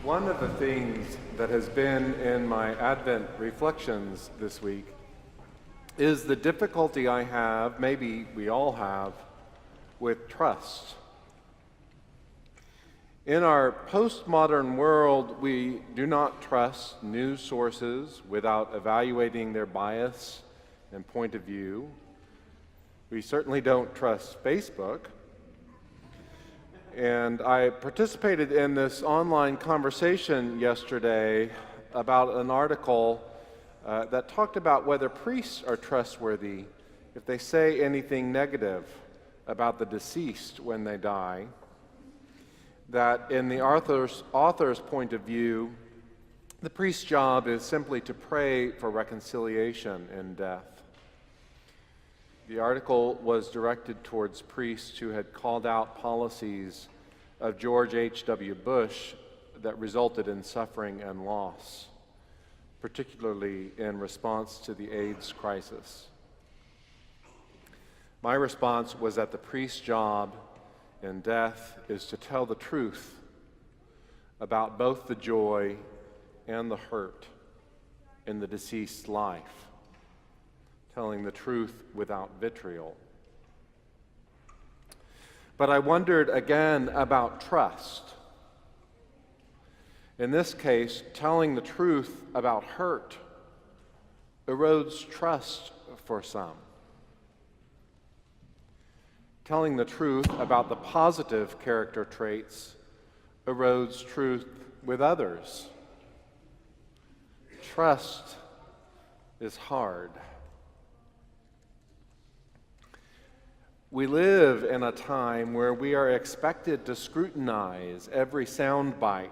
One of the things that has been in my Advent reflections this week is the difficulty I have, maybe we all have, with trust. In our postmodern world, we do not trust news sources without evaluating their bias and point of view. We certainly don't trust Facebook. And I participated in this online conversation yesterday about an article that talked about whether priests are trustworthy if they say anything negative about the deceased when they die. That in the author's point of view, the priest's job is simply to pray for reconciliation in death. The article was directed towards priests who had called out policies of George H.W. Bush that resulted in suffering and loss, particularly in response to the AIDS crisis. My response was that the priest's job in death is to tell the truth about both the joy and the hurt in the deceased's life, telling the truth without vitriol. But I wondered again about trust. In this case, telling the truth about hurt erodes trust for some. Telling the truth about the positive character traits erodes truth with others. Trust is hard. We live in a time where we are expected to scrutinize every soundbite,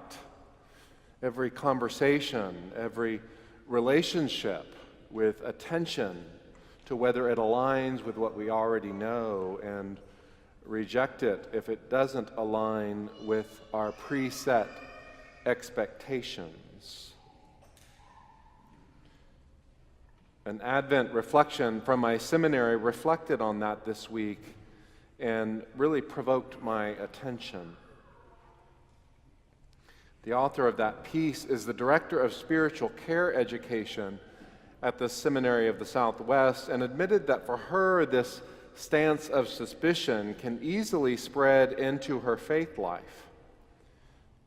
every conversation, every relationship with attention to whether it aligns with what we already know, and reject it if it doesn't align with our preset expectations. An Advent reflection from my seminary reflected on that this week and really provoked my attention. The author of that piece is the director of spiritual care education at the Seminary of the Southwest, and admitted that for her, this stance of suspicion can easily spread into her faith life,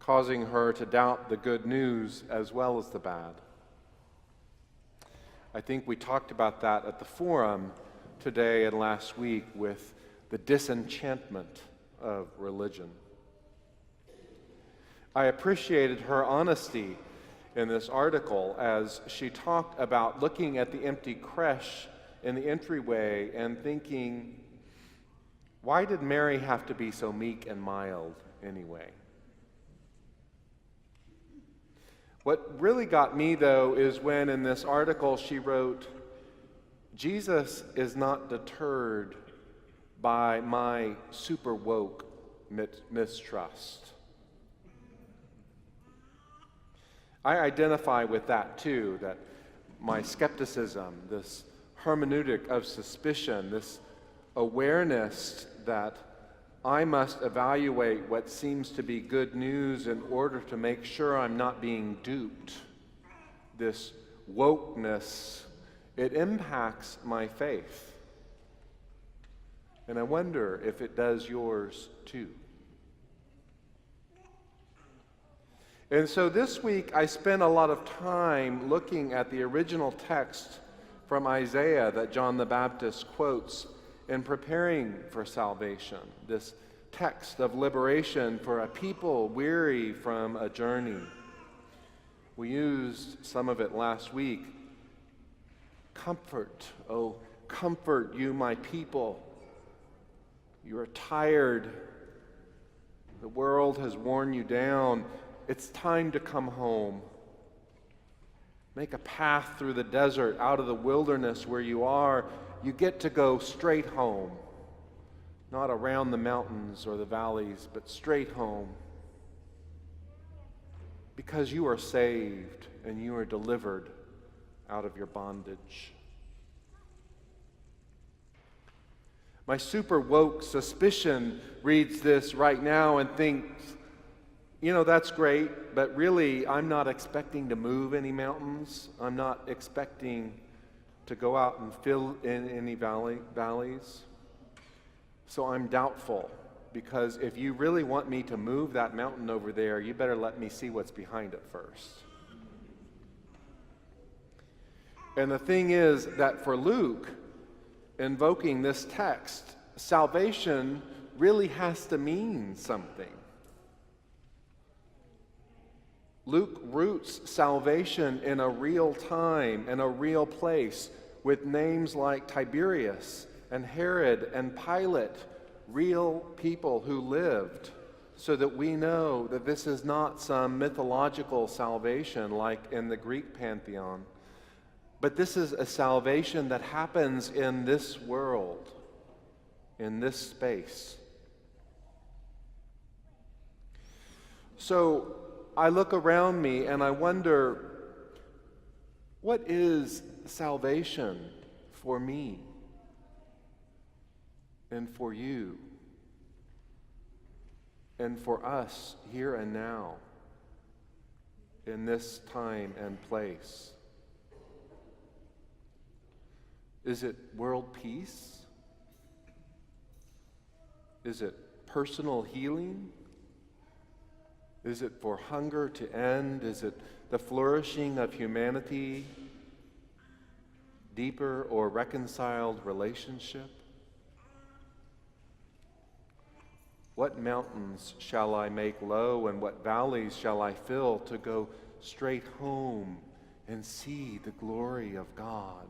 causing her to doubt the good news as well as the bad. I think we talked about that at the forum today and last week with the disenchantment of religion. I appreciated her honesty in this article as she talked about looking at the empty creche in the entryway and thinking, why did Mary have to be so meek and mild anyway? What really got me, though, is when in this article she wrote, Jesus is not deterred by my super woke mistrust. I identify with that too, that my skepticism, this hermeneutic of suspicion, this awareness that I must evaluate what seems to be good news in order to make sure I'm not being duped. This wokeness, it impacts my faith. And I wonder if it does yours too. And so this week I spent a lot of time looking at the original text from Isaiah that John the Baptist quotes in preparing for salvation, this text of liberation for a people weary from a journey. We used some of it last week. Comfort, oh, comfort you, my people. You are tired. The world has worn you down. It's time to come home. Make a path through the desert, out of the wilderness where you are. You get to go straight home. Not around the mountains or the valleys, but straight home. Because you are saved and you are delivered out of your bondage. My super woke suspicion reads this right now and thinks, That's great, but really, I'm not expecting to move any mountains. I'm not expecting to go out and fill in any valleys. So I'm doubtful, because if you really want me to move that mountain over there, you better let me see what's behind it first. And the thing is that for Luke, invoking this text, salvation really has to mean something. Luke roots salvation in a real time, in a real place, with names like Tiberius and Herod and Pilate, real people who lived, so that we know that this is not some mythological salvation like in the Greek pantheon, but this is a salvation that happens in this world, in this space. So I look around me and I wonder, what is salvation for me and for you and for us here and now in this time and place? Is it world peace? Is it personal healing? Is it for hunger to end? Is it the flourishing of humanity, deeper or reconciled relationship? What mountains shall I make low, and what valleys shall I fill, to go straight home and see the glory of God?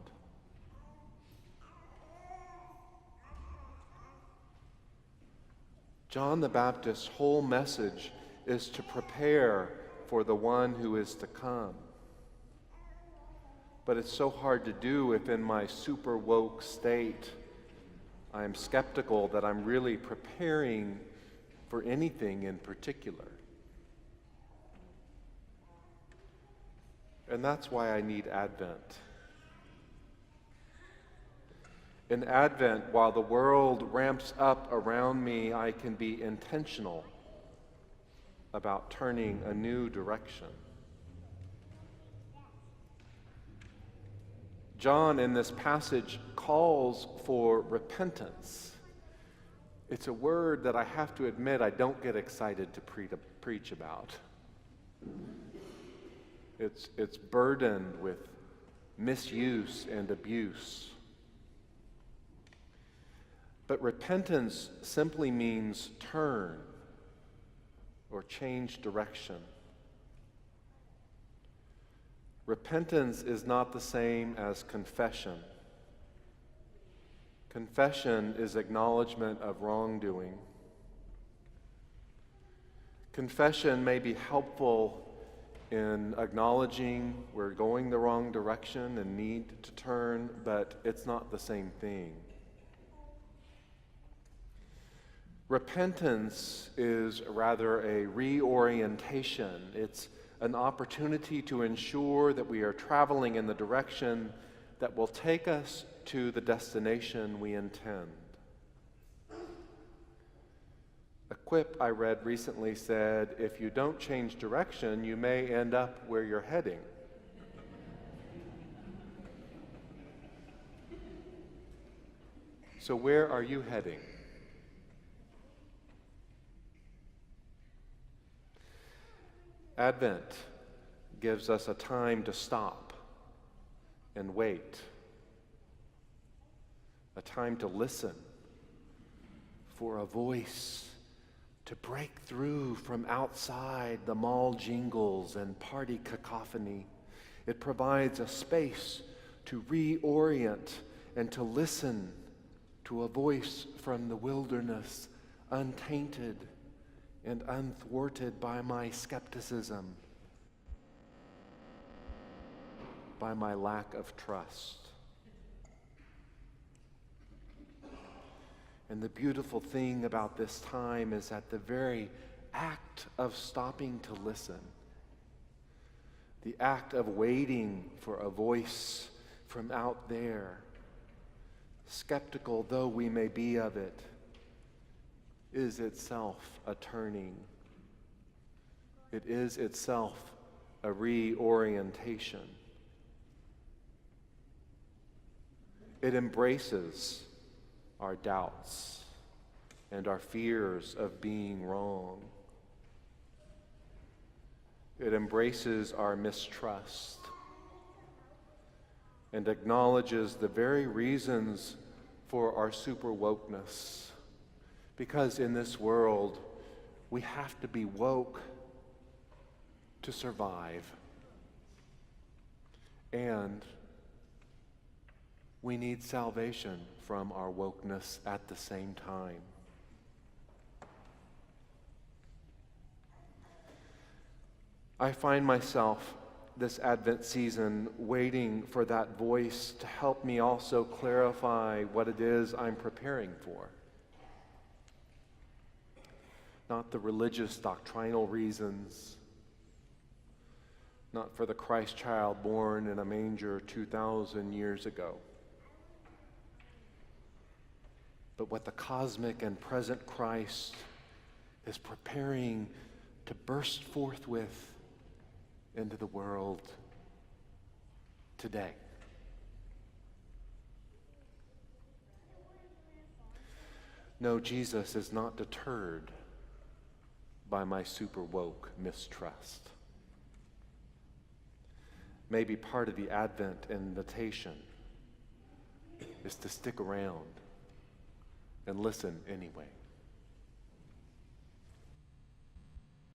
John the Baptist's whole message is to prepare for the one who is to come. But it's so hard to do if in my super woke state I'm skeptical that I'm really preparing for anything in particular. And that's why I need Advent. In Advent, while the world ramps up around me, I can be intentional about turning a new direction. John, in this passage, calls for repentance. It's a word that I have to admit I don't get excited to preach about. It's burdened with misuse and abuse. But repentance simply means turn or change direction. Repentance is not the same as confession. Confession is acknowledgement of wrongdoing. Confession may be helpful in acknowledging we're going the wrong direction and need to turn, but it's not the same thing. Repentance is rather a reorientation. It's an opportunity to ensure that we are traveling in the direction that will take us to the destination we intend. A quip I read recently said, if you don't change direction, you may end up where you're heading. So where are you heading? Advent gives us a time to stop and wait, a time to listen for a voice to break through from outside the mall jingles and party cacophony. It provides a space to reorient and to listen to a voice from the wilderness, untainted and unthwarted by my skepticism, by my lack of trust. And the beautiful thing about this time is that the very act of stopping to listen, the act of waiting for a voice from out there, skeptical though we may be of it, is itself a turning, It is itself a reorientation. It embraces our doubts and our fears of being wrong. It embraces our mistrust and acknowledges the very reasons for our super wokeness. Because in this world, we have to be woke to survive. And we need salvation from our wokeness at the same time. I find myself this Advent season waiting for that voice to help me also clarify what it is I'm preparing for. Not the religious doctrinal reasons, not for the Christ child born in a manger 2,000 years ago, but what the cosmic and present Christ is preparing to burst forth with into the world today. No, Jesus is not deterred by my super woke mistrust. Maybe part of the Advent invitation is to stick around and listen anyway.